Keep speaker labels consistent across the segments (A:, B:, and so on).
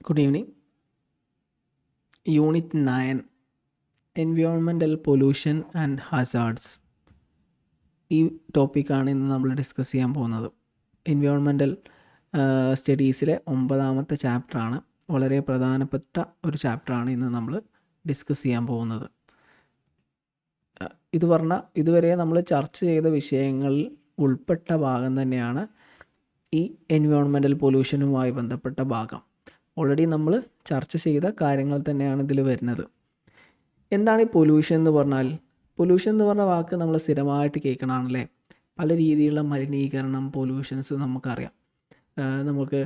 A: Good evening. Unit 9 Environmental Pollution and Hazards. ഈ ടോപ്പിക്കാണ് ഇന്ന് നമ്മൾ ഡിസ്കസ് ചെയ്യാൻ പോകുന്നത്. എൻവയോൺമെൻറ്റൽ സ്റ്റഡീസിലെ 9ാമത്തെ ചാപ്റ്ററാണ്. വളരെ പ്രധാനപ്പെട്ട ഒരു ചാപ്റ്ററാണ് ഇന്ന് നമ്മൾ ഡിസ്കസ് ചെയ്യാൻ പോകുന്നത്. ഇതുവരെ നമ്മൾ ചർച്ച ചെയ്ത വിഷയങ്ങളിൽ ഉൾപ്പെട്ട ഭാഗം തന്നെയാണ് ഈ എൻവയോൺമെൻറ്റൽ പൊല്യൂഷനുമായി ബന്ധപ്പെട്ട ഭാഗം. ഓൾറെഡി നമ്മൾ ചർച്ച ചെയ്ത കാര്യങ്ങൾ തന്നെയാണ് ഇതിൽ വരുന്നത്. എന്താണ് ഈ പൊല്യൂഷൻ എന്ന് പറഞ്ഞാൽ? പൊല്യൂഷൻ എന്ന് പറഞ്ഞ വാക്ക് നമ്മൾ സ്ഥിരമായിട്ട് കേൾക്കണമാണല്ലേ. പല രീതിയിലുള്ള മലിനീകരണം, പൊല്യൂഷൻസ് നമുക്കറിയാം. നമുക്ക്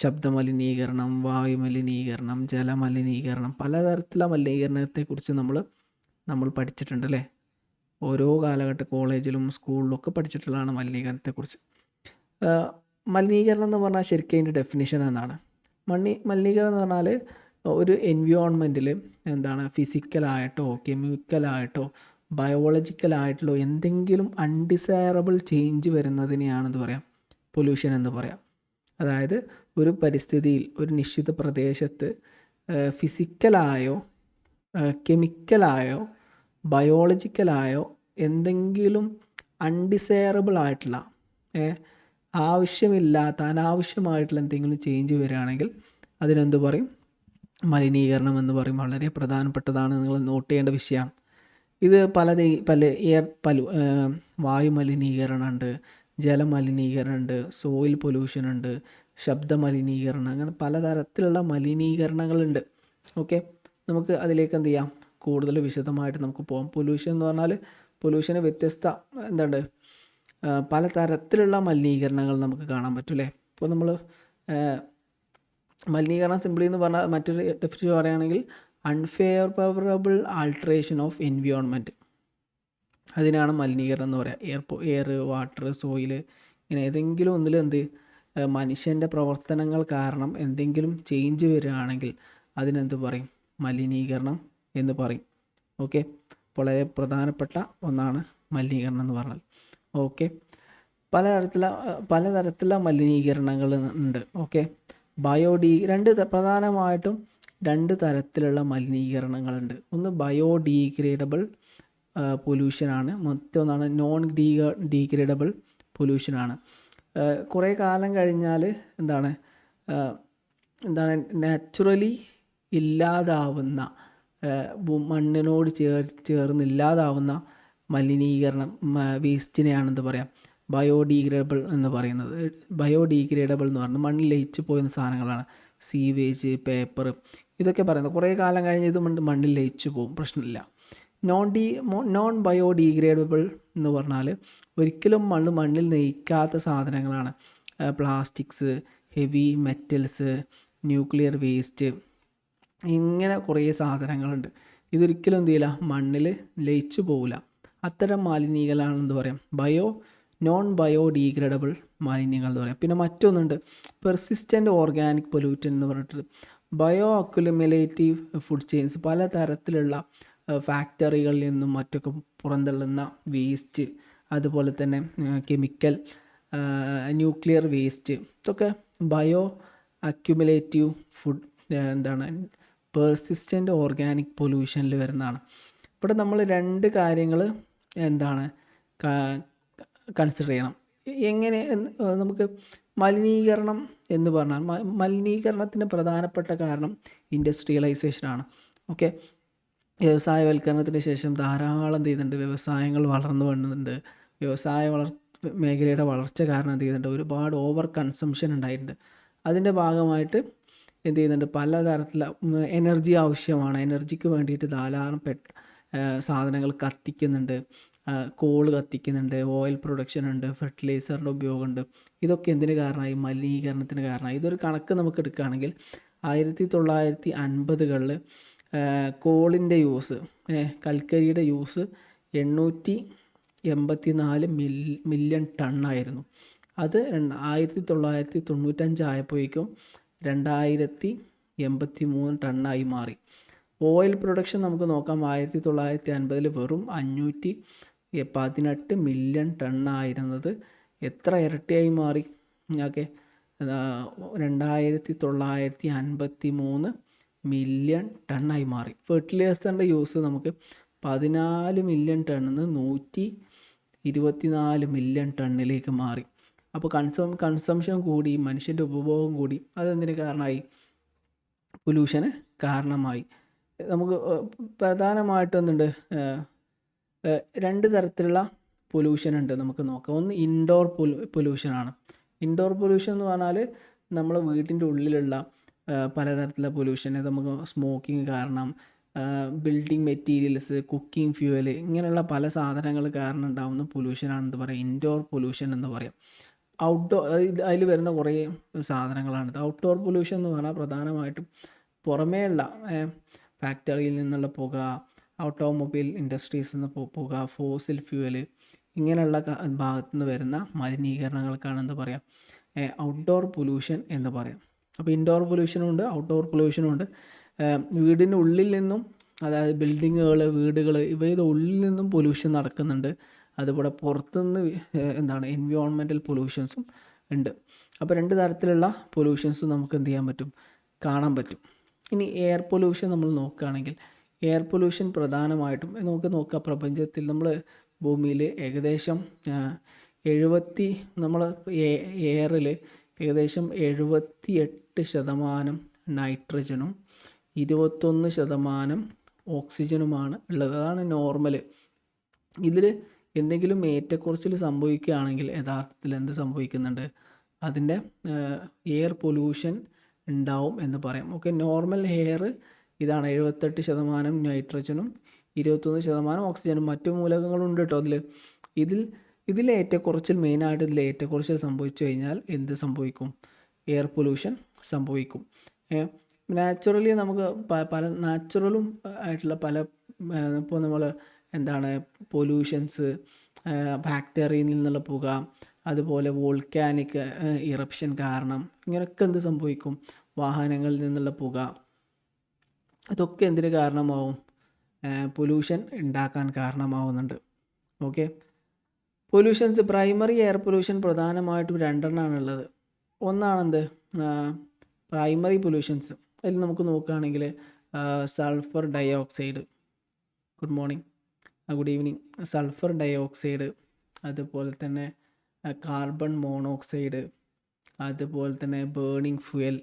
A: ശബ്ദമലിനീകരണം, വായുമലിനീകരണം, ജലമലിനീകരണം, പലതരത്തിലുള്ള മലിനീകരണത്തെക്കുറിച്ച് നമ്മൾ പഠിച്ചിട്ടുണ്ടല്ലേ. ഓരോ കാലഘട്ട കോളേജിലും സ്കൂളിലൊക്കെ പഠിച്ചിട്ടുള്ളതാണ് മലിനീകരണത്തെക്കുറിച്ച്. മലിനീകരണം എന്ന് പറഞ്ഞാൽ ശരിക്കും അതിൻ്റെ ഡെഫിനിഷൻ എന്നാണ്. മലിനീകരണം എന്ന് പറഞ്ഞാൽ ഒരു എൻവയോൺമെൻറ്റിൽ ഫിസിക്കലായിട്ടോ കെമിക്കലായിട്ടോ ബയോളജിക്കലായിട്ടുള്ള എന്തെങ്കിലും അൺഡിസയറബിൾ ചേഞ്ച് വരുന്നതിനെയാണെന്ന് പറയാം പൊല്യൂഷൻ എന്ന് പറയാം. അതായത് ഒരു പരിസ്ഥിതിയിൽ, ഒരു നിശ്ചിത പ്രദേശത്ത് ഫിസിക്കലായോ കെമിക്കലായോ ബയോളജിക്കലായോ എന്തെങ്കിലും അൺഡിസയറബിൾ ആയിട്ടുള്ള അനാവശ്യമായിട്ടുള്ള എന്തെങ്കിലും ചേഞ്ച് വരികയാണെങ്കിൽ അതിനെന്ത് പറയും? മലിനീകരണം എന്ന് പറയും. വളരെ പ്രധാനപ്പെട്ടതാണ്, നിങ്ങൾ നോട്ട് ചെയ്യേണ്ട വിഷയമാണ് ഇത്. വായു മലിനീകരണമുണ്ട്, ജലമലിനീകരണമുണ്ട്, സോയിൽ പൊല്യൂഷൻ ഉണ്ട്, ശബ്ദമലിനീകരണം, അങ്ങനെ പലതരത്തിലുള്ള മലിനീകരണങ്ങളുണ്ട്. ഓക്കെ, നമുക്ക് അതിലേക്ക് എന്ത് ചെയ്യാം, കൂടുതൽ വിശദമായിട്ട് നമുക്ക് പോകാം. പൊല്യൂഷൻ എന്ന് പറഞ്ഞാൽ പൊല്യൂഷന് പലതരത്തിലുള്ള മലിനീകരണങ്ങൾ നമുക്ക് കാണാൻ പറ്റും അല്ലേ. ഇപ്പോൾ നമ്മൾ മലിനീകരണം സിംപിളി എന്ന് പറഞ്ഞാൽ മറ്റൊരു ഡെഫിനിഷൻ പറയുകയാണെങ്കിൽ അൺഫേവറബിൾ ആൾട്ടറേഷൻ ഓഫ് എൻവിയോൺമെൻറ്റ്, അതിനാണ് മലിനീകരണം എന്ന് പറയുക. എയർ, വാട്ടർ, സോയിൽ, ഇങ്ങനെ ഏതെങ്കിലും ഒന്നിൽ മനുഷ്യൻ്റെ പ്രവർത്തനങ്ങൾ കാരണം എന്തെങ്കിലും ചേഞ്ച് വരികയാണെങ്കിൽ അതിനെന്ത് പറയും? മലിനീകരണം എന്ന് പറയും. ഓക്കെ, വളരെ പ്രധാനപ്പെട്ട ഒന്നാണ് മലിനീകരണം എന്ന് പറഞ്ഞാൽ. ഓക്കെ, പലതരത്തിലുള്ള മലിനീകരണങ്ങൾ ഉണ്ട്. ഓക്കെ, പ്രധാനമായിട്ടും രണ്ട് തരത്തിലുള്ള മലിനീകരണങ്ങളുണ്ട്. ഒന്ന് ബയോഡീഗ്രേഡബിൾ പൊല്യൂഷനാണ്, മറ്റൊന്നാണ് നോൺ ഡീഗ്രേഡബിൾ പൊല്യൂഷനാണ്. കുറേ കാലം കഴിഞ്ഞാൽ നാച്ചുറലി ഇല്ലാതാവുന്ന, മണ്ണിനോട് ചേർന്നില്ലാതാവുന്ന മലിനീകരണം, വേസ്റ്റിനെയാണെന്ത് പറയാം? ബയോഡീഗ്രേഡബിൾ എന്ന് പറയുന്നത്. ബയോഡീഗ്രേഡബിൾ എന്ന് പറഞ്ഞാൽ മണ്ണിൽ ലയിച്ച് പോയിരുന്ന സാധനങ്ങളാണ്. സീവേജ്, പേപ്പർ, ഇതൊക്കെ പറയുന്നത് കുറേ കാലം കഴിഞ്ഞ് ഇത് മണ്ണിൽ ലയിച്ച് പോകും, പ്രശ്നമില്ല. നോൺ ബയോഡീഗ്രേഡബിൾ എന്ന് പറഞ്ഞാൽ ഒരിക്കലും മണ്ണിൽ ലയിക്കാത്ത സാധനങ്ങളാണ്. Plastics, heavy metals, nuclear waste, ഇങ്ങനെ കുറേ സാധനങ്ങളുണ്ട്. ഇതൊരിക്കലും എന്ത് ചെയ്യില്ല, മണ്ണിൽ ലയിച്ചു പോവില്ല. അത്തരം മാലിന്യങ്ങളാണെന്ന് പറയാം നോൺ ബയോഡീഗ്രേഡബിൾ മാലിന്യങ്ങൾ എന്ന് പറയാം. പിന്നെ മറ്റൊന്നുണ്ട് പെർസിസ്റ്റൻ്റ് ഓർഗാനിക് പൊല്യൂട്ടൻ എന്ന് പറഞ്ഞിട്ട്. ബയോ അക്യുമുലേറ്റീവ് ഫുഡ് ചെയിൻസ്, പലതരത്തിലുള്ള ഫാക്ടറികളിൽ നിന്നും മറ്റൊക്കെ പുറന്തള്ളുന്ന വേസ്റ്റ്, അതുപോലെ തന്നെ കെമിക്കൽ, ന്യൂക്ലിയർ വേസ്റ്റ്, ഇതൊക്കെ bio accumulative food persistent organic പൊല്യൂഷനിൽ വരുന്നതാണ്. ഇവിടെ നമ്മൾ രണ്ട് കാര്യങ്ങൾ കൺസിഡർ ചെയ്യണം. എങ്ങനെ നമുക്ക് മലിനീകരണം എന്ന് പറഞ്ഞാൽ, മലിനീകരണത്തിന് പ്രധാനപ്പെട്ട കാരണം ഇൻഡസ്ട്രിയലൈസേഷനാണ്. ഓക്കെ, വ്യവസായവൽക്കരണത്തിന് ശേഷം ധാരാളം വ്യവസായങ്ങൾ വളർന്നു വരുന്നുണ്ട്. മേഖലയുടെ വളർച്ച കാരണം ഒരുപാട് ഓവർ കൺസംഷൻ ഉണ്ടായിട്ടുണ്ട്. അതിൻ്റെ ഭാഗമായിട്ട് പലതരത്തിലുള്ള എനർജി ആവശ്യമാണ്. എനർജിക്ക് വേണ്ടിയിട്ട് ധാരാളം സാധനങ്ങൾ കത്തിക്കുന്നുണ്ട്. കോള് കത്തിക്കുന്നുണ്ട്, ഓയിൽ പ്രൊഡക്ഷൻ ഉണ്ട്, ഫെർട്ടിലൈസറിൻ്റെ ഉപയോഗമുണ്ട്. ഇതൊക്കെ എന്തിന് കാരണമായി? മലിനീകരണത്തിന് കാരണമായി. ഇതൊരു കണക്ക് നമുക്ക് എടുക്കുകയാണെങ്കിൽ 1950കളിൽ കോളിൻ്റെ യൂസ്, കൽക്കരിയുടെ യൂസ് 884 മില്യൺ ടണ്ണായിരുന്നു. അത് 1995 ആയപ്പോഴേക്കും 2083 ടണ്ണായി മാറി. ഓയിൽ പ്രൊഡക്ഷൻ നമുക്ക് നോക്കാം. 1950 വെറും 518 മില്യൺ ടണ്ണായിരുന്നത് എത്ര ഇരട്ടിയായി മാറി? ഓക്കെ, 2953 മില്യൺ ടണ്ണായി മാറി. ഫെർട്ടിലൈസറിൻ്റെ യൂസ് നമുക്ക് 14 മില്യൺ ടണ്ണിൽ നിന്ന് 124 മില്യൺ ടണ്ണിലേക്ക് മാറി. അപ്പോൾ കൺസംഷൻ കൂടി, മനുഷ്യൻ്റെ ഉപഭോഗം കൂടി. അതെന്തിന് കാരണമായി? പൊല്യൂഷന് കാരണമായി. നമുക്ക് പ്രധാനമായിട്ടും എന്തുണ്ട്, 2 തരത്തിലുള്ള പൊല്യൂഷൻ ഉണ്ട് നമുക്ക് നോക്കാം. ഒന്ന് ഇൻഡോർ പൊല്യൂഷനാണ്. ഇൻഡോർ പൊല്യൂഷൻ എന്ന് പറഞ്ഞാൽ നമ്മൾ വീട്ടിൻ്റെ ഉള്ളിലുള്ള പലതരത്തിലുള്ള പൊല്യൂഷൻ, നമുക്ക് സ്മോക്കിങ് കാരണം, ബിൽഡിംഗ് മെറ്റീരിയൽസ്, കുക്കിംഗ് ഫ്യൂവൽ, ഇങ്ങനെയുള്ള പല സാധനങ്ങൾ കാരണം ഉണ്ടാകുന്ന പൊല്യൂഷനാണെന്ന് പറയാം ഇൻഡോർ പൊല്യൂഷൻ എന്ന് പറയാം. ഔട്ട്ഡോർ അതിൽ വരുന്ന കുറേ സാധനങ്ങളാണിത്. ഔട്ട്ഡോർ പൊല്യൂഷൻ എന്ന് പറഞ്ഞാൽ പ്രധാനമായിട്ടും പുറമേയുള്ള ഫാക്ടറിയിൽ നിന്നുള്ള പുക, ഓട്ടോമൊബൈൽ ഇൻഡസ്ട്രീസിൽ നിന്ന് പുക, ഫോസിൽ ഫ്യൂവൽ, ഇങ്ങനെയുള്ള ഭാഗത്തു നിന്ന് വരുന്ന മലിനീകരണങ്ങൾക്കാണ് എന്ത് പറയാം, ഔട്ട്ഡോർ പൊല്യൂഷൻ എന്ന് പറയാം. അപ്പോൾ ഇൻഡോർ പൊല്യൂഷനും ഉണ്ട്, ഔട്ട്ഡോർ പൊല്യൂഷനും ഉണ്ട്. വീടിൻ്റെ ഉള്ളിൽ നിന്നും, അതായത് ബിൽഡിങ്ങുകൾ, വീടുകൾ, ഇവയുടെ ഉള്ളിൽ നിന്നും പൊല്യൂഷൻ നടക്കുന്നുണ്ട്. അതുപോലെ പുറത്തുനിന്ന് എന്താണ് എൻവയോൺമെൻറ്റൽ പൊല്യൂഷൻസും ഉണ്ട്. അപ്പോൾ 2 തരത്തിലുള്ള പൊല്യൂഷൻസും നമുക്ക് എന്ത് ചെയ്യാൻ പറ്റും, കാണാൻ പറ്റും. ഇനി എയർ പൊല്യൂഷൻ നമ്മൾ നോക്കുകയാണെങ്കിൽ, എയർ പൊല്യൂഷൻ പ്രധാനമായിട്ടും നമുക്ക് നോക്കാം. പ്രപഞ്ചത്തിൽ നമ്മൾ ഭൂമിയിൽ ഏകദേശം നമ്മൾ എയറിൽ ഏകദേശം 78% നൈട്രജനും 21% ഓക്സിജനുമാണ് ഉള്ളത്. അതാണ് നോർമൽ. ഇതിൽ എന്തെങ്കിലും ഏറ്റക്കുറച്ചിൽ സംഭവിക്കുകയാണെങ്കിൽ യഥാർത്ഥത്തിൽ എന്ത് സംഭവിക്കുന്നുണ്ട്, അതിൻ്റെ എയർ പൊല്യൂഷൻ ഉണ്ടാവും എന്ന് പറയാം. ഓക്കെ, നോർമൽ എയർ ഇതാണ്. 78% നൈട്രജനും 21% ഓക്സിജനും. മറ്റു മൂലകങ്ങളുണ്ട് കേട്ടോ ഇതിൽ ഏറ്റക്കുറച്ചിൽ, മെയിനായിട്ട് ഇതിൽ ഏറ്റക്കുറച്ചിൽ സംഭവിച്ചു കഴിഞ്ഞാൽ എന്ത് സംഭവിക്കും, എയർ പൊല്യൂഷൻ സംഭവിക്കും. നാച്ചുറലി നമുക്ക് പല നാച്ചുറലും ആയിട്ടുള്ള പല ഇപ്പോൾ നമ്മൾ എന്താണ് പൊല്യൂഷൻസ്, ഫാക്ടറിയിൽ നിന്നുള്ള പുക, അതുപോലെ വോൾക്കാനിക് ഇറപ്ഷൻ കാരണം ഇങ്ങനെയൊക്കെ എന്ത് സംഭവിക്കും, വാഹനങ്ങളിൽ നിന്നുള്ള പുക, ഇതൊക്കെ എന്തിന് കാരണമാവും, പൊല്യൂഷൻ ഉണ്ടാക്കാൻ കാരണമാവുന്നുണ്ട്. Okay, pollutions, primary air pollution പ്രധാനമായിട്ടും 2 ഒന്നാണെന്ത്, പ്രൈമറി പൊല്യൂഷൻസ്. അതിൽ നമുക്ക് നോക്കുകയാണെങ്കിൽ sulphur dioxide, good morning, good evening, sulphur dioxide, അതുപോലെ തന്നെ കാർബൺ മോണോക്സൈഡ്, അതുപോലെ തന്നെ ബേണിംഗ് ഫ്യൂവൽ,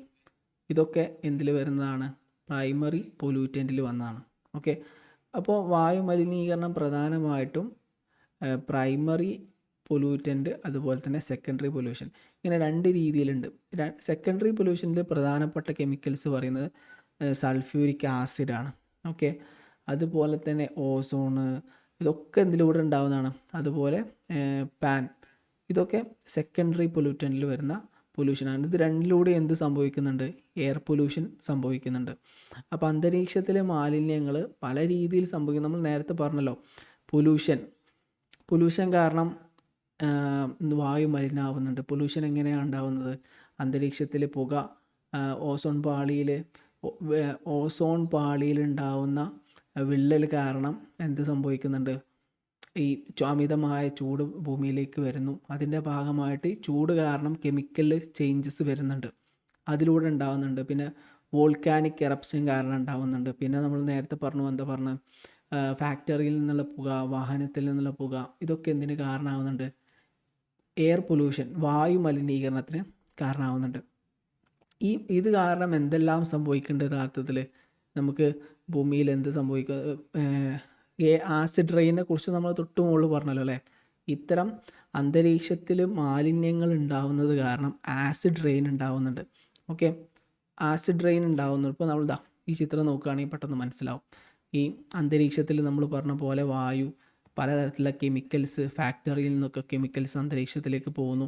A: ഇതൊക്കെ എന്തിൽ വരുന്നതാണ്, പ്രൈമറി പൊല്യൂറ്റൻറ്റിൽ വന്നതാണ്. ഓക്കെ, അപ്പോൾ വായു മലിനീകരണം പ്രധാനമായിട്ടും പ്രൈമറി പൊല്യൂറ്റൻറ്റ്, അതുപോലെ തന്നെ സെക്കൻഡറി പൊല്യൂഷൻ, ഇങ്ങനെ 2 രീതിയിലുണ്ട്. സെക്കൻഡറി പൊല്യൂഷനിൽ പ്രധാനപ്പെട്ട കെമിക്കൽസ് പറയുന്നത് സൾഫ്യൂരിക് ആസിഡാണ്. ഓക്കെ, അതുപോലെ തന്നെ ഓസോണ്, ഇതൊക്കെ എന്തിലൂടെ ഉണ്ടാവുന്നതാണ്. അതുപോലെ പാൻ, ഇതൊക്കെ സെക്കൻഡറി പൊല്യൂറ്റൻറ്റിൽ വരുന്ന പൊല്യൂഷനാണ്. ഇത് 2 എന്ത് സംഭവിക്കുന്നുണ്ട്, എയർ പൊല്യൂഷൻ സംഭവിക്കുന്നുണ്ട്. അപ്പോൾ അന്തരീക്ഷത്തിലെ മാലിന്യങ്ങൾ പല രീതിയിൽ സംഭവിക്കും. നമ്മൾ നേരത്തെ പറഞ്ഞല്ലോ, പൊല്യൂഷൻ കാരണം വായു മലിനമാവുന്നുണ്ട്. പൊല്യൂഷൻ എങ്ങനെയാണ് ഉണ്ടാവുന്നത്, അന്തരീക്ഷത്തിൽ പുക, ഓസോൺ പാളിയിൽ ഉണ്ടാവുന്ന വിള്ളൽ കാരണം എന്ത് സംഭവിക്കുന്നുണ്ട്, ഈ അമിതമായ ചൂട് ഭൂമിയിലേക്ക് വരുന്നു. അതിൻ്റെ ഭാഗമായിട്ട് ചൂട് കാരണം കെമിക്കൽ ചേഞ്ചസ് വരുന്നുണ്ട്, അതിലൂടെ ഉണ്ടാകുന്നുണ്ട്. പിന്നെ വോൾക്കാനിക് എറപ്ഷൻ കാരണം ഉണ്ടാകുന്നുണ്ട്. പിന്നെ നമ്മൾ നേരത്തെ പറഞ്ഞു ഫാക്ടറിയിൽ നിന്നുള്ള പുക, വാഹനത്തിൽ നിന്നുള്ള പുക, ഇതൊക്കെ എന്തിന് കാരണമാകുന്നുണ്ട്, എയർ പൊല്യൂഷൻ, വായു മലിനീകരണത്തിന് കാരണമാകുന്നുണ്ട്. ഇത് കാരണം എന്തെല്ലാം സംഭവിക്കേണ്ടത്, യഥാർത്ഥത്തിൽ നമുക്ക് ഭൂമിയിൽ എന്ത് സംഭവിക്കുക, ആസിഡ് റെയിനെ കുറിച്ച് നമ്മൾ തൊട്ട് മുകളിൽ പറഞ്ഞല്ലോ അല്ലേ. ഇത്തരം അന്തരീക്ഷത്തിൽ മാലിന്യങ്ങൾ ഉണ്ടാവുന്നത് കാരണം ആസിഡ് റെയിൻ ഉണ്ടാവുന്നുണ്ട്. ഓക്കെ, ആസിഡ് റെയിൻ ഉണ്ടാവുന്നുണ്ട്. ഇപ്പോൾ നമ്മൾ ഈ ചിത്രം നോക്കുകയാണെങ്കിൽ പെട്ടെന്ന് മനസ്സിലാവും. ഈ അന്തരീക്ഷത്തിൽ നമ്മൾ പറഞ്ഞ പോലെ വായു, പലതരത്തിലുള്ള കെമിക്കൽസ്, ഫാക്ടറിയിൽ നിന്നൊക്കെ കെമിക്കൽസ് അന്തരീക്ഷത്തിലേക്ക് പോകുന്നു.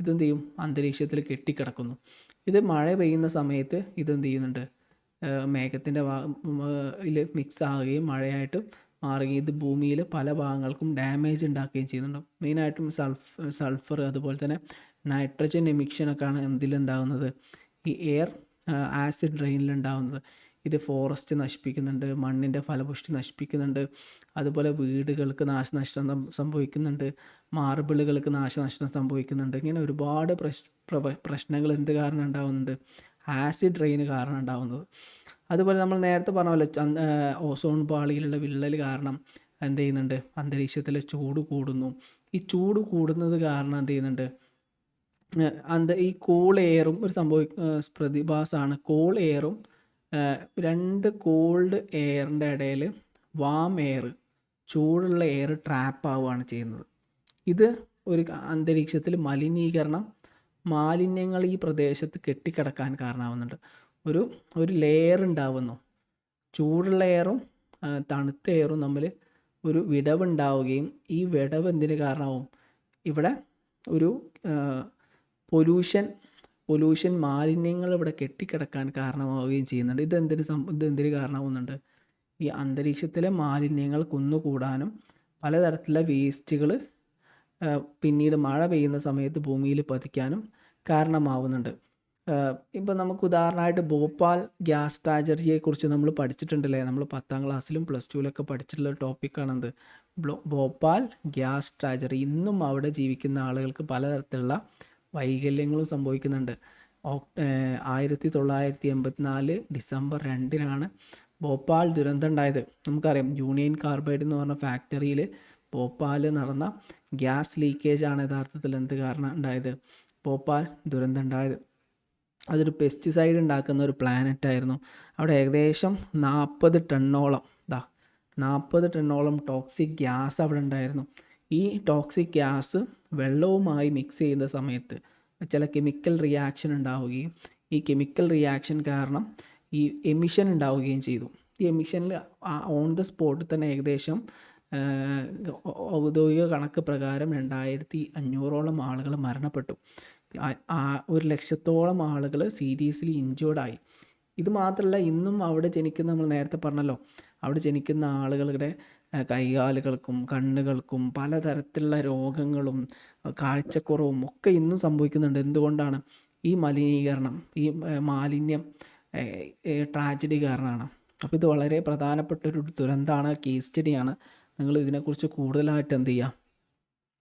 A: ഇതെന്ത് ചെയ്യും, അന്തരീക്ഷത്തിൽ കെട്ടിക്കിടക്കുന്നു. ഇത് മഴ പെയ്യുന്ന സമയത്ത് ഇതെന്ത് ചെയ്യുന്നുണ്ട്, മേഘത്തിൻ്റെ മിക്സ് ആകുകയും മഴയായിട്ട് മാറുകയും ഇത് ഭൂമിയിൽ പല ഭാഗങ്ങൾക്കും ഡാമേജ് ഉണ്ടാക്കുകയും ചെയ്യുന്നുണ്ട്. മെയിനായിട്ടും സൾഫർ, അതുപോലെ തന്നെ നൈട്രജൻ എമിക്ഷനൊക്കെയാണ് എന്തിലുണ്ടാകുന്നത്, ഈ എയർ ആസിഡ് റെയിനിലുണ്ടാകുന്നത്. ഇത് ഫോറസ്റ്റ് നശിപ്പിക്കുന്നുണ്ട്, മണ്ണിൻ്റെ ഫലപുഷ്ടി നശിപ്പിക്കുന്നുണ്ട്, അതുപോലെ വീടുകൾക്ക് നാശനഷ്ടം സംഭവിക്കുന്നുണ്ട്, മാർബിളുകൾക്ക് നാശനഷ്ടം സംഭവിക്കുന്നുണ്ട്. ഇങ്ങനെ ഒരുപാട് പ്രശ്നങ്ങൾ എന്ത് കാരണം ഉണ്ടാകുന്നുണ്ട്? ആസിഡ് റെയിൻ കാരണം ഉണ്ടാകുന്നത്. അതുപോലെ നമ്മൾ നേരത്തെ പറഞ്ഞ പോലെ ഓസോൺ പാളിയിലുള്ള വിള്ളൽ കാരണം എന്ത് ചെയ്യുന്നുണ്ട്? അന്തരീക്ഷത്തിലെ ചൂട് കൂടുന്നു. ഈ ചൂട് കൂടുന്നത് കാരണം എന്ത് ചെയ്യുന്നുണ്ട്? ഈ കൂൾ എയറും ഒരു പ്രതിഭാസമാണ്. കൂൾ എയറും 2 കോൾഡ് എയറിൻ്റെ ഇടയിൽ വാം എയർ, ചൂടുള്ള എയർ ട്രാപ്പ് ആവുകയാണ് ചെയ്യുന്നത്. ഇത് ഒരു അന്തരീക്ഷത്തിൽ മാലിന്യങ്ങൾ ഈ പ്രദേശത്ത് കെട്ടിക്കിടക്കാൻ കാരണമാവുന്നുണ്ട്. ഒരു ലെയർ ഉണ്ടാവുന്നു. ചൂടുള്ള എയറും തണുത്ത എയറും തമ്മിൽ ഒരു വിടവുണ്ടാവുകയും ഈ വിടവ് എന്തിന് കാരണമാവും? ഇവിടെ ഒരു പൊല്യൂഷൻ മാലിന്യങ്ങൾ ഇവിടെ കെട്ടിക്കിടക്കാൻ കാരണമാവുകയും ചെയ്യുന്നുണ്ട്. ഇതെന്തിന് കാരണമാവുന്നുണ്ട്? ഈ അന്തരീക്ഷത്തിലെ മാലിന്യങ്ങൾ കുന്നുകൂടാനും പലതരത്തിലുള്ള വേസ്റ്റുകൾ പിന്നീട് മഴ പെയ്യുന്ന സമയത്ത് ഭൂമിയിൽ പതിക്കാനും കാരണമാവുന്നുണ്ട്. ഇപ്പം നമുക്ക് ഉദാഹരണമായിട്ട് ഭോപ്പാൽ ഗ്യാസ് ട്രാജഡിയെക്കുറിച്ച് നമ്മൾ പഠിച്ചിട്ടുണ്ടല്ലേ? നമ്മൾ 10ാം ക്ലാസ്സിലും +2 പഠിച്ചിട്ടുള്ള ടോപ്പിക്കാണെന്ത്? Bhopal gas tragedy. ഇന്നും അവിടെ ജീവിക്കുന്ന ആളുകൾക്ക് പലതരത്തിലുള്ള വൈകല്യങ്ങളും സംഭവിക്കുന്നുണ്ട്. 1984 ഡിസംബർ 2 ഭോപ്പാൽ ദുരന്തം ഉണ്ടായത്. നമുക്കറിയാം, യൂണിയൻ കാർബൈഡ് എന്ന് പറഞ്ഞ ഫാക്ടറിയിൽ ഭോപ്പാൽ നടന്ന ഗ്യാസ് ലീക്കേജാണ് യഥാർത്ഥത്തിൽ എന്ത് കാരണം ഉണ്ടായത്? ഭോപ്പാൽ ദുരന്തം ഉണ്ടായത്. അതൊരു പെസ്റ്റിസൈഡ് ഉണ്ടാക്കുന്ന ഒരു പ്ലാനറ്റായിരുന്നു. അവിടെ ഏകദേശം 40 ടണ്ണോളം ടോക്സിക് ഗ്യാസ് അവിടെ ഉണ്ടായിരുന്നു. ഈ ടോക്സിക് ഗ്യാസ് വെള്ളവുമായി മിക്സ് ചെയ്യുന്ന സമയത്ത് ചില കെമിക്കൽ റിയാക്ഷൻ ഉണ്ടാവുകയും ഈ കെമിക്കൽ റിയാക്ഷൻ കാരണം ഈ എമിഷൻ ഉണ്ടാവുകയും ചെയ്തു. ഈ എമിഷനിൽ ഓൺ ദ സ്പോട്ടിൽ തന്നെ ഏകദേശം ഔദ്യോഗിക കണക്ക് പ്രകാരം 2500ഓളം ആളുകൾ മരണപ്പെട്ടു. 100,000-ഓളം ആളുകൾ സീരിയസ്ലി ഇഞ്ചേർഡായി. ഇത് മാത്രമല്ല, ഇന്നും അവിടെ ജനിക്കുന്ന, നമ്മൾ നേരത്തെ പറഞ്ഞല്ലോ, അവിടെ ജനിക്കുന്ന ആളുകളുടെ കൈകാലുകൾക്കും കണ്ണുകൾക്കും പലതരത്തിലുള്ള രോഗങ്ങളും കാഴ്ചക്കുറവും ഒക്കെ ഇന്നും സംഭവിക്കുന്നുണ്ട്. എന്തുകൊണ്ടാണ്? ഈ മലിനീകരണം, ഈ മാലിന്യം ട്രാജഡി കാരണമാണ്. അപ്പോൾ ഇത് വളരെ പ്രധാനപ്പെട്ടൊരു ദുരന്തമാണ്, കേസ് സ്റ്റഡിയാണ്. നിങ്ങൾ ഇതിനെക്കുറിച്ച് കൂടുതലായിട്ട് എന്ത് ചെയ്യുക?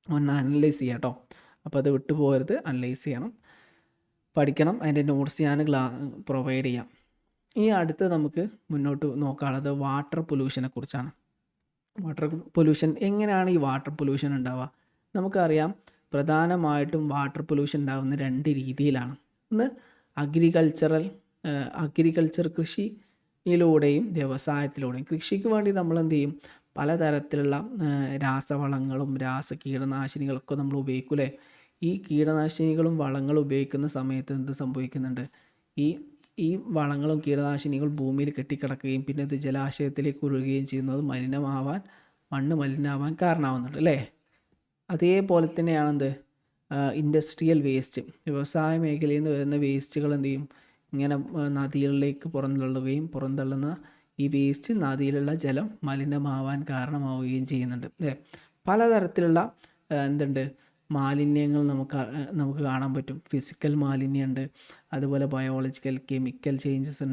A: ഒന്ന് അനലൈസ് ചെയ്യുക കേട്ടോ. അപ്പോൾ അത് വിട്ടുപോകരുത്, അനലൈസ് ചെയ്യണം, പഠിക്കണം. അതിൻ്റെ നോട്ട്സ് ഞാൻ പ്രൊവൈഡ് ചെയ്യാം. ഇനി അടുത്ത് നമുക്ക് മുന്നോട്ട് നോക്കാനുള്ളത് വാട്ടർ പൊല്യൂഷനെ കുറിച്ചാണ്. വാട്ടർ പൊല്യൂഷൻ, എങ്ങനെയാണ് ഈ വാട്ടർ പൊല്യൂഷൻ ഉണ്ടാവുക? നമുക്കറിയാം, പ്രധാനമായിട്ടും വാട്ടർ പൊല്യൂഷൻ ഉണ്ടാകുന്ന 2 രീതിയിലാണ്. ഒന്ന് അഗ്രികൾച്ചർ കൃഷിയിലൂടെയും വ്യവസായത്തിലൂടെയും. കൃഷിക്ക് വേണ്ടി നമ്മൾ എന്ത് ചെയ്യും? പലതരത്തിലുള്ള രാസവളങ്ങളും കീടനാശിനികളൊക്കെ നമ്മൾ ഉപയോഗിക്കൂലേ? ഈ കീടനാശിനികളും വളങ്ങളും ഉപയോഗിക്കുന്ന സമയത്ത് എന്ത് സംഭവിക്കുന്നുണ്ട്? ഈ വളങ്ങളും കീടനാശിനികളും ഭൂമിയിൽ കെട്ടിക്കിടക്കുകയും പിന്നെ ഇത് ജലാശയത്തിലേക്ക് ഒഴുകുകയും ചെയ്യുന്നത് മണ്ണ് മലിനമാവാൻ കാരണമാവുന്നുണ്ട് അല്ലേ? അതേപോലെ തന്നെയാണെന്ത്? ഇൻഡസ്ട്രിയൽ വേസ്റ്റ്, വ്യവസായ മേഖലയിൽ നിന്ന് വരുന്ന വേസ്റ്റുകൾ എന്ത് ചെയ്യും? ഇങ്ങനെ നദികളിലേക്ക് പുറന്തള്ളുന്ന ഈ വേസ്റ്റ് നദിയിലുള്ള ജലം മലിനമാവാൻ കാരണമാവുകയും ചെയ്യുന്നുണ്ട് അല്ലേ? പലതരത്തിലുള്ള മാലിന്യങ്ങൾ നമുക്ക് കാണാൻ പറ്റും. ഫിസിക്കൽ മാലിന്യമുണ്ട്, അതുപോലെ ബയോളജിക്കൽ കെമിക്കൽ ചേഞ്ചസ്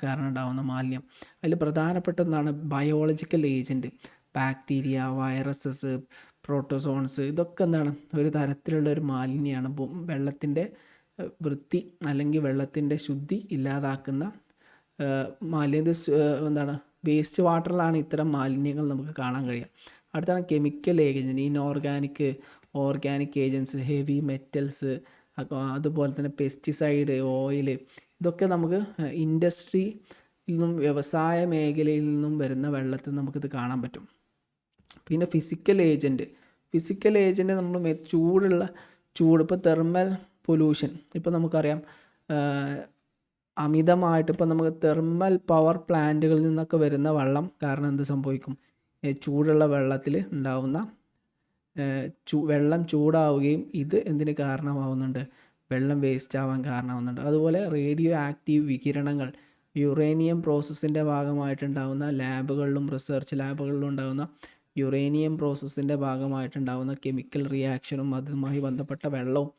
A: കാരണം ഉണ്ടാകുന്ന മാലിന്യം. അതിൽ പ്രധാനപ്പെട്ട ഒന്നാണ് ബയോളജിക്കൽ ഏജൻറ്റ്. ബാക്ടീരിയ, വൈറസസ്, പ്രോട്ടോസോൺസ്, ഇതൊക്കെ ഒരു തരത്തിലുള്ള ഒരു മാലിന്യമാണ്. വെള്ളത്തിൻ്റെ വൃത്തി അല്ലെങ്കിൽ വെള്ളത്തിൻ്റെ ശുദ്ധി ഇല്ലാതാക്കുന്ന വേസ്റ്റ് വാട്ടറിലാണ് ഇത്തരം മാലിന്യങ്ങൾ നമുക്ക് കാണാൻ കഴിയുക. അടുത്താണ് chemical agent, organic agents, heavy metals, അതുപോലെ തന്നെ പെസ്റ്റിസൈഡ്, ഓയിൽ, ഇതൊക്കെ നമുക്ക് ഇൻഡസ്ട്രിയിൽ നിന്നും വ്യവസായ മേഖലയിൽ നിന്നും വരുന്ന വെള്ളത്തിൽ നമുക്കിത് കാണാൻ പറ്റും. പിന്നെ ഫിസിക്കൽ ഏജൻറ്റ് നമ്മൾ ഇപ്പോൾ തെർമൽ പൊല്യൂഷൻ. ഇപ്പോൾ നമുക്കറിയാം, അമിതമായിട്ട് ഇപ്പോൾ നമുക്ക് തെർമൽ പവർ പ്ലാന്റുകളിൽ നിന്നൊക്കെ വരുന്ന വെള്ളം കാരണം എന്ത് സംഭവിക്കും? ചൂടുള്ള വെള്ളത്തിൽ ഉണ്ടാവുന്ന വെള്ളം ചൂടാവുകയും ഇത് എന്തിന് കാരണമാവുന്നുണ്ട്? വെള്ളം വേസ്റ്റ് ആവാൻ കാരണമാവുന്നുണ്ട്. അതുപോലെ റേഡിയോ ആക്റ്റീവ് വികിരണങ്ങൾ, യുറേനിയം പ്രോസസ്സിൻ്റെ ഭാഗമായിട്ടുണ്ടാകുന്ന റിസർച്ച് ലാബുകളിലും ഉണ്ടാകുന്ന യുറേനിയം പ്രോസസ്സിൻ്റെ ഭാഗമായിട്ടുണ്ടാകുന്ന കെമിക്കൽ റിയാക്ഷനും അതുമായി ബന്ധപ്പെട്ട വെള്ളവും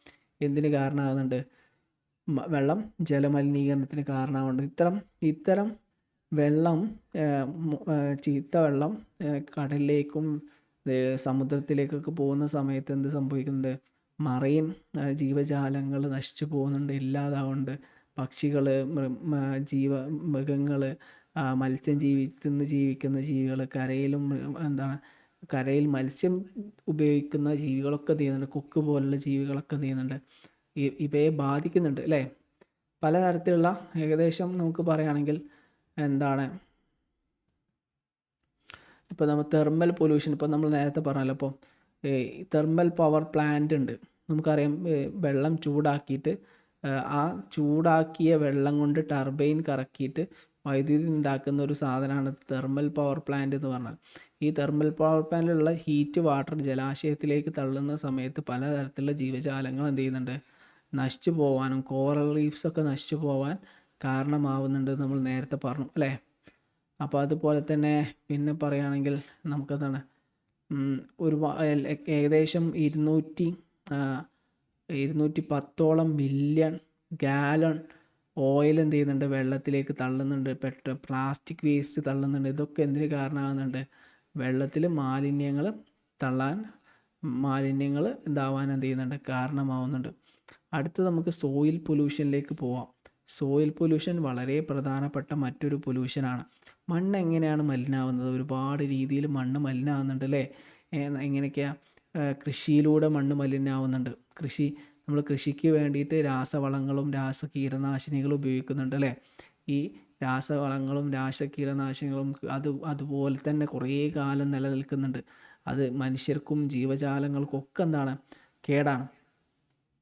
A: എന്തിന് കാരണമാകുന്നുണ്ട്? വെള്ളം ജലമലിനീകരണത്തിന് കാരണമാകുന്നുണ്ട്. ഇത്തരം വെള്ളം ചീത്ത വെള്ളം കടലിലേക്കും സമുദ്രത്തിലേക്കൊക്കെ പോകുന്ന സമയത്ത് എന്ത് സംഭവിക്കുന്നുണ്ട്? മറൈൻ ജീവജാലങ്ങൾ നശിച്ചു പോകുന്നുണ്ട്, ഇല്ലാതാവുന്നുണ്ട്. പക്ഷികൾ, മൃഗങ്ങൾ, മത്സ്യം തിന്ന് ജീവിക്കുന്ന ജീവികൾ, കരയിലും കരയിൽ മത്സ്യം ഉപയോഗിക്കുന്ന ജീവികളൊക്കെ എന്ത് ചെയ്യുന്നുണ്ട്? കൊക്ക് പോലുള്ള ജീവികളൊക്കെ എന്ത് ചെയ്യുന്നുണ്ട്? ഇവയെ ബാധിക്കുന്നുണ്ട് അല്ലേ? പലതരത്തിലുള്ള, ഏകദേശം നമുക്ക് പറയുകയാണെങ്കിൽ ഇപ്പോൾ നമ്മൾ തെർമൽ പൊല്യൂഷൻ, ഇപ്പോൾ നമ്മൾ നേരത്തെ പറഞ്ഞല്ലോ, ഇപ്പോൾ തെർമൽ പവർ പ്ലാന്റ് ഉണ്ട്. നമുക്കറിയാം, വെള്ളം ചൂടാക്കിയിട്ട് ആ ചൂടാക്കിയ വെള്ളം കൊണ്ട് ടർബൈൻ കറക്കിയിട്ട് വൈദ്യുതി ഉണ്ടാക്കുന്ന ഒരു സാധനമാണ് തെർമൽ പവർ പ്ലാന്റ് എന്ന് പറഞ്ഞാൽ. ഈ തെർമൽ പവർ പ്ലാന്റിലുള്ള ഹീറ്റ് വാട്ടർ ജലാശയത്തിലേക്ക് തള്ളുന്ന സമയത്ത് പലതരത്തിലുള്ള ജീവജാലങ്ങൾ എന്ത് ചെയ്യുന്നുണ്ട്? നശിച്ചു പോകാനും കോറൽ റീഫ്സൊക്കെ നശിച്ചു പോകാൻ കാരണമാവുന്നുണ്ട് നമ്മൾ നേരത്തെ പറഞ്ഞു അല്ലേ? അപ്പോൾ അതുപോലെ തന്നെ പിന്നെ പറയുകയാണെങ്കിൽ നമുക്കെന്താണ്, ഒരു ഏകദേശം 210 മില്യൺ ഗാലൺ ഓയിൽ എന്ത് ചെയ്യുന്നുണ്ട്? വെള്ളത്തിലേക്ക് തള്ളുന്നുണ്ട്. Plastic waste തള്ളുന്നുണ്ട്. ഇതൊക്കെ എന്തിന് കാരണമാകുന്നുണ്ട്? വെള്ളത്തിൽ മാലിന്യങ്ങൾ എന്താവാൻ എന്ത് ചെയ്യുന്നുണ്ട്? കാരണമാവുന്നുണ്ട്. അടുത്ത് നമുക്ക് സോയിൽ പൊല്യൂഷനിലേക്ക് പോവാം. സോയിൽ പൊല്യൂഷൻ വളരെ പ്രധാനപ്പെട്ട മറ്റൊരു പൊല്യൂഷനാണ്. മണ്ണ് എങ്ങനെയാണ് മലിനാവുന്നത്? ഒരുപാട് രീതിയിൽ മണ്ണ് മലിനാവുന്നുണ്ട് അല്ലേ? എങ്ങനെയൊക്കെയാണ്? കൃഷിയിലൂടെ മണ്ണ് മലിനാവുന്നുണ്ട്. നമ്മൾ കൃഷിക്ക് വേണ്ടിയിട്ട് രാസവളങ്ങളും കീടനാശിനികളും ഉപയോഗിക്കുന്നുണ്ട് അല്ലേ? ഈ രാസവളങ്ങളും കീടനാശിനികളും അതുപോലെ തന്നെ കുറേ കാലം നിലനിൽക്കുന്നുണ്ട്. അത് മനുഷ്യർക്കും ജീവജാലങ്ങൾക്കും ഒക്കെ എന്താണ്? കേടാണ്.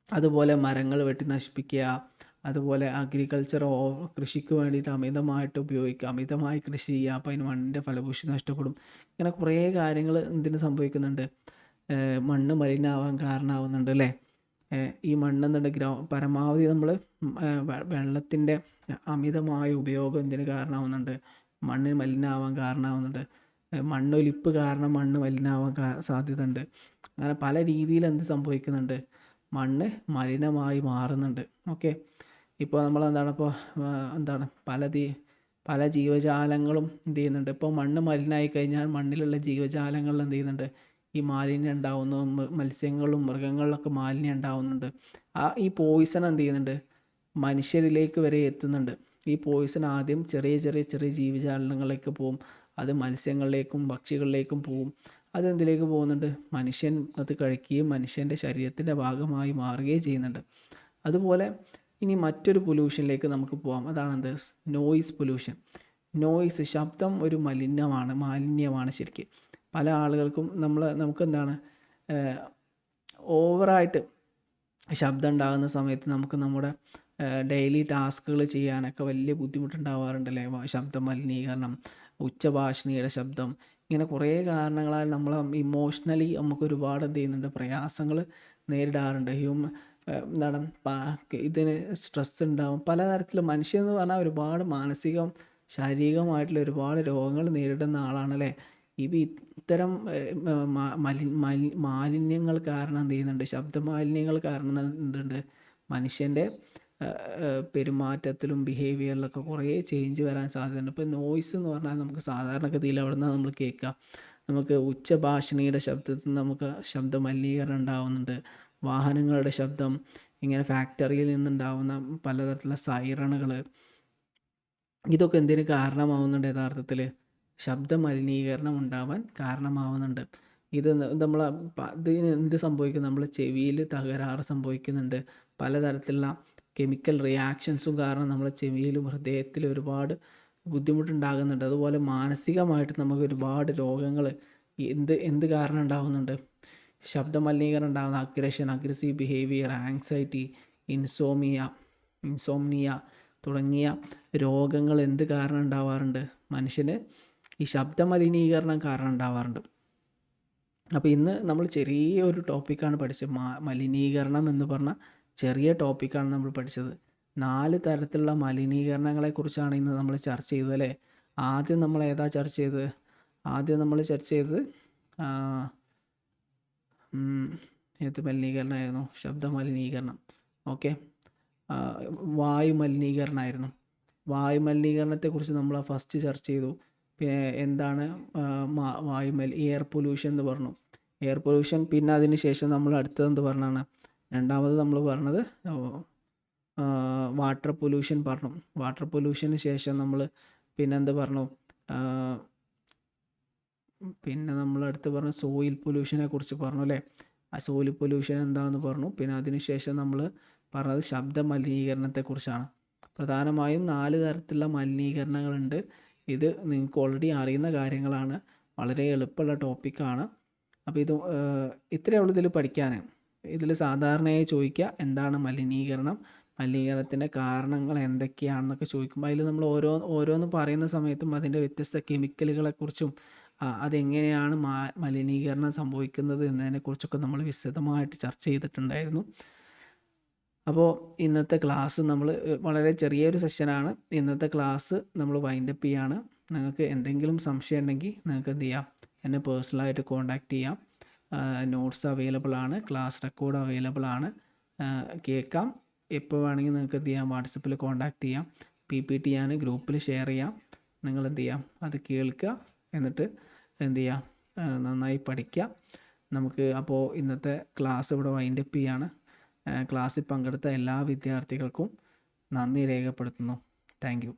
A: അതുപോലെ മരങ്ങൾ വെട്ടി നശിപ്പിക്കുക, അതുപോലെ കൃഷിക്ക് വേണ്ടിയിട്ട് അമിതമായി കൃഷി ചെയ്യുക, അപ്പോൾ അതിന് മണ്ണിൻ്റെ ഫലഭൂഷ്ടി നഷ്ടപ്പെടും. ഇങ്ങനെ കുറേ കാര്യങ്ങൾ എന്തിന് സംഭവിക്കുന്നുണ്ട്? മണ്ണ് മലിനമാവാൻ കാരണമാവുന്നുണ്ട് അല്ലേ? ഈ മണ്ണെന്നുണ്ട് പരമാവധി നമ്മൾ വെള്ളത്തിൻ്റെ അമിതമായ ഉപയോഗം എന്തിന് കാരണമാവുന്നുണ്ട്? മണ്ണ് മലിനമാവാൻ കാരണമാവുന്നുണ്ട്. മണ്ണൊലിപ്പ് കാരണം മണ്ണ് മലിനമാവാൻ സാധ്യതയുണ്ട്. അങ്ങനെ പല രീതിയിൽ എന്ത് സംഭവിക്കുന്നുണ്ട്? മണ്ണ് മലിനമായി മാറുന്നുണ്ട്. ഓക്കെ, ഇപ്പോൾ പല ജീവജാലങ്ങളും എന്ത് ചെയ്യുന്നുണ്ട്? ഇപ്പോൾ മണ്ണ് മലിനമായി കഴിഞ്ഞാൽ മണ്ണിലുള്ള ജീവജാലങ്ങൾ എന്ത് ചെയ്യുന്നുണ്ട്? ഈ മാലിന്യം ഉണ്ടാവുന്നു. മത്സ്യങ്ങളും മൃഗങ്ങളിലൊക്കെ മാലിന്യം ഉണ്ടാവുന്നുണ്ട്. ഈ പോയിസൺ എന്ത് ചെയ്യുന്നുണ്ട്? മനുഷ്യരിലേക്ക് വരെ എത്തുന്നുണ്ട്. ഈ പോയിസൺ ആദ്യം ചെറിയ ജീവജാലങ്ങളിലേക്ക് പോവും. അത് മത്സ്യങ്ങളിലേക്കും പക്ഷികളിലേക്കും പോവും. അതെന്തിലേക്ക് പോകുന്നുണ്ട്? മനുഷ്യൻ അത് കഴിക്കുകയും മനുഷ്യൻ്റെ ശരീരത്തിൻ്റെ ഭാഗമായി മാറുകയും ചെയ്യുന്നുണ്ട്. അതുപോലെ ഇനി മറ്റൊരു പൊല്യൂഷനിലേക്ക് നമുക്ക് പോകാം. അതാണെന്ത്? Noise pollution. ശബ്ദം ഒരു മാലിന്യമാണ് ശരിക്കും. പല ആളുകൾക്കും നമുക്കെന്താണ്, ഓവറായിട്ട് ശബ്ദം ഉണ്ടാകുന്ന സമയത്ത് നമുക്ക് നമ്മുടെ ഡെയിലി ടാസ്കുകൾ ചെയ്യാനൊക്കെ വലിയ ബുദ്ധിമുട്ടുണ്ടാവാറുണ്ടല്ലേ? ശബ്ദ മലിനീകരണം, ഉച്ചഭാഷിണിയുടെ ശബ്ദം, ഇങ്ങനെ കുറേ കാരണങ്ങളാൽ നമ്മൾ ഇമോഷണലി നമുക്ക് ഒരുപാട് എന്ത് ചെയ്യുന്നുണ്ട്? പ്രയാസങ്ങൾ നേരിടാറുണ്ട്. ഇതിന് സ്ട്രെസ് ഉണ്ടാവും. പലതരത്തിലും മനുഷ്യൻ എന്ന് പറഞ്ഞാൽ ഒരുപാട് ശാരീരികമായിട്ടുള്ള ഒരുപാട് രോഗങ്ങൾ നേരിടുന്ന ആളാണല്ലേ? ഇത്തരം മാലിന്യങ്ങൾ കാരണം എന്ത് ചെയ്യുന്നുണ്ട്? ശബ്ദ മാലിന്യങ്ങൾ കാരണം എന്തുണ്ട്? മനുഷ്യൻ്റെ പെരുമാറ്റത്തിലും ബിഹേവിയറിലൊക്കെ കുറേ ചേഞ്ച് വരാൻ സാധ്യതയുണ്ട്. ഇപ്പോൾ നോയ്സ് എന്ന് പറഞ്ഞാൽ നമുക്ക് സാധാരണഗതിയിൽ അവിടെ നിന്ന് നമ്മൾ കേൾക്കുക, നമുക്ക് ഉച്ചഭാഷിണിയുടെ ശബ്ദത്തിൽ നിന്ന് നമുക്ക് ശബ്ദ മലിനീകരണം ഉണ്ടാവുന്നുണ്ട്. വാഹനങ്ങളുടെ ശബ്ദം, ഇങ്ങനെ ഫാക്ടറിയിൽ നിന്നുണ്ടാവുന്ന പലതരത്തിലുള്ള സൈറണുകൾ, ഇതൊക്കെ എന്തിന് കാരണമാവുന്നുണ്ട്? യഥാർത്ഥത്തിൽ ശബ്ദ മലിനീകരണം ഉണ്ടാവാൻ കാരണമാവുന്നുണ്ട്. ഇതിന് എന്ത് സംഭവിക്കും? നമ്മൾ ചെവിയിൽ തകരാറ് സംഭവിക്കുന്നുണ്ട്. പലതരത്തിലുള്ള കെമിക്കൽ റിയാക്ഷൻസും കാരണം നമ്മുടെ ചെവിയിലും ഹൃദയത്തിലും ഒരുപാട് ബുദ്ധിമുട്ടുണ്ടാകുന്നുണ്ട്. അതുപോലെ മാനസികമായിട്ട് നമുക്ക് ഒരുപാട് രോഗങ്ങൾ എന്ത് കാരണം ഉണ്ടാകുന്നുണ്ട്? ശബ്ദ മലിനീകരണം ഉണ്ടാകുന്ന അഗ്രസീവ് ബിഹേവിയർ, ആങ്സൈറ്റി, ഇൻസോംനിയ തുടങ്ങിയ രോഗങ്ങൾ എന്ത് കാരണം ഉണ്ടാവാറുണ്ട്? മനുഷ്യന് ഈ ശബ്ദ മലിനീകരണം കാരണം ഉണ്ടാവാറുണ്ട്. അപ്പോൾ ഇന്ന് നമ്മൾ ചെറിയൊരു ടോപ്പിക്കാണ് പഠിച്ചത്. മലിനീകരണം എന്ന് പറഞ്ഞ ചെറിയ ടോപ്പിക്കാണ് നമ്മൾ പഠിച്ചത്. 4 തരത്തിലുള്ള മലിനീകരണങ്ങളെക്കുറിച്ചാണ് ഇന്ന് നമ്മൾ ചർച്ച ചെയ്തത് അല്ലേ? ആദ്യം നമ്മൾ ചർച്ച ചെയ്തത് ഏത് മലിനീകരണമായിരുന്നു? ശബ്ദ മലിനീകരണം. ഓക്കെ, വായു മലിനീകരണമായിരുന്നു. വായു മലിനീകരണത്തെക്കുറിച്ച് നമ്മൾ ഫസ്റ്റ് ചർച്ച ചെയ്തു. പിന്നെ എന്താണ് എയർ പൊല്യൂഷൻ എന്ന് പറഞ്ഞു. Air pollution. പിന്നെ അതിന് ശേഷം നമ്മൾ അടുത്തത് എന്ത് പറഞ്ഞാണ്, രണ്ടാമത് നമ്മൾ പറഞ്ഞത് വാട്ടർ പൊല്യൂഷൻ പറഞ്ഞു. വാട്ടർ പൊല്യൂഷന് ശേഷം നമ്മൾ പിന്നെ എന്ത് പറഞ്ഞു, പിന്നെ നമ്മൾ അടുത്ത് പറഞ്ഞ സോയിൽ പൊല്യൂഷനെ കുറിച്ച് പറഞ്ഞു അല്ലേ. ആ സോയിൽ പൊല്യൂഷൻ എന്താണെന്ന് പറഞ്ഞു. പിന്നെ അതിന് ശേഷം നമ്മൾ പറഞ്ഞത് ശബ്ദ മലിനീകരണത്തെക്കുറിച്ചാണ്. പ്രധാനമായും 4 തരത്തിലുള്ള മലിനീകരണങ്ങളുണ്ട്. ഇത് നിങ്ങൾക്ക് ഓൾറെഡി അറിയുന്ന കാര്യങ്ങളാണ്, വളരെ എളുപ്പമുള്ള ടോപ്പിക്കാണ്. അപ്പോൾ ഇത് ഇത്രയേ ഉള്ളൂ ഇതിൽ പഠിക്കാൻ. ഇതിൽ സാധാരണയായി ചോദിക്കുക എന്താണ് മലിനീകരണം, മലിനീകരണത്തിൻ്റെ കാരണങ്ങൾ എന്തൊക്കെയാണെന്നൊക്കെ ചോദിക്കുമ്പോൾ അതിൽ നമ്മൾ ഓരോന്ന് പറയുന്ന സമയത്തും അതിൻ്റെ വ്യത്യസ്ത കെമിക്കലുകളെക്കുറിച്ചും അതെങ്ങനെയാണ് മലിനീകരണം സംഭവിക്കുന്നത് എന്നതിനെക്കുറിച്ചൊക്കെ നമ്മൾ വിശദമായിട്ട് ചർച്ച ചെയ്തിട്ടുണ്ടായിരുന്നു. അപ്പോൾ ഇന്നത്തെ ക്ലാസ് നമ്മൾ വളരെ ചെറിയൊരു സെഷനാണ്. ഇന്നത്തെ ക്ലാസ് നമ്മൾ വൈൻഡപ്പ് ചെയ്യാണ്. നിങ്ങൾക്ക് എന്തെങ്കിലും സംശയം ഉണ്ടെങ്കിൽ നിങ്ങൾക്ക് എന്ത് ചെയ്യാം, എന്നെ പേഴ്സണലായിട്ട് കോൺടാക്റ്റ് ചെയ്യാം. നോട്ട്സ് അവൈലബിൾ ആണ്, ക്ലാസ് റെക്കോർഡ് അവൈലബിൾ ആണ്, കേൾക്കാം. എപ്പോൾ വേണമെങ്കിൽ നിങ്ങൾക്ക് എന്ത് ചെയ്യാം, വാട്സപ്പിൽ കോൺടാക്റ്റ് ചെയ്യാം. PPT ഞാൻ ഗ്രൂപ്പിൽ ഷെയർ ചെയ്യാം. നിങ്ങൾ എന്ത് ചെയ്യാം, അത് കേൾക്കുക, എന്നിട്ട് എന്ത് ചെയ്യാം, നന്നായി പഠിക്കുക. നമുക്ക് അപ്പോൾ ഇന്നത്തെ ക്ലാസ് ഇവിടെ വൈൻഡപ്പ് ചെയ്യാണ്. ക്ലാസ്സിൽ പങ്കെടുത്ത എല്ലാ വിദ്യാർത്ഥികൾക്കും നന്ദി രേഖപ്പെടുത്തുന്നു. Thank you.